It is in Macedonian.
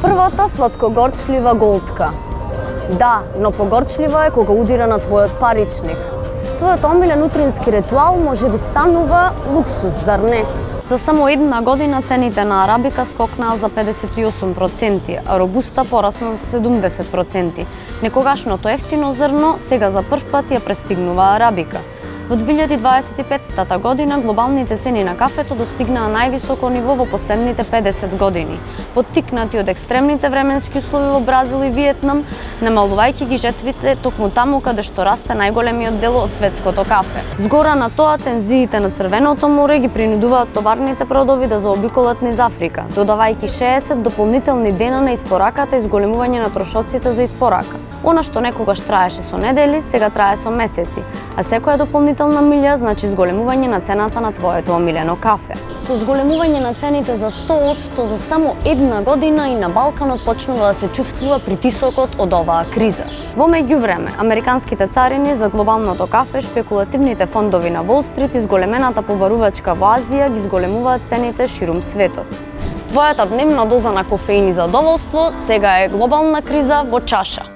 Првата сладкогорчлива голтка. Да, но погорчлива е кога удира на твојот паричник. Твојот омилен утрински ритуал може би станува луксус, зар не? За само една година цените на арабика скокнаа за 58%, а робуста порасна за 70%. Некогашното ефтино зрно сега за прв пат ја престигнува арабика. Во 2025 година глобалните цени на кафето достигнаа највисоко ниво во последните 50 години, поттикнати од екстремните временски услови во Бразил и Виетнам, намалувајќи ги жетвите токму таму каде што расте најголемиот дел од светското кафе. Згора на тоа, тензиите на Црвеното море ги принудуваат товарните бродови да заобиколат низ Африка, додавајќи 60 дополнителни дена на испораката и зголемување на трошоците за испорака. Она што некогаш траеше со недели, сега трае со месеци, а секоја дополнителна милја значи зголемување на цената на твоето омилено кафе. Со зголемување на цените за 100% за само една година и на Балканот почнува да се чувствува притисокот од оваа криза. Во меѓувреме, американските царини за глобалното кафе, шпекулативните фондови на Wall Street и зголемената побарувачка во Азија ги зголемуваат цените ширум светот. Твојата дневна доза на кофеин и задоволство сега е глобална криза во чаша.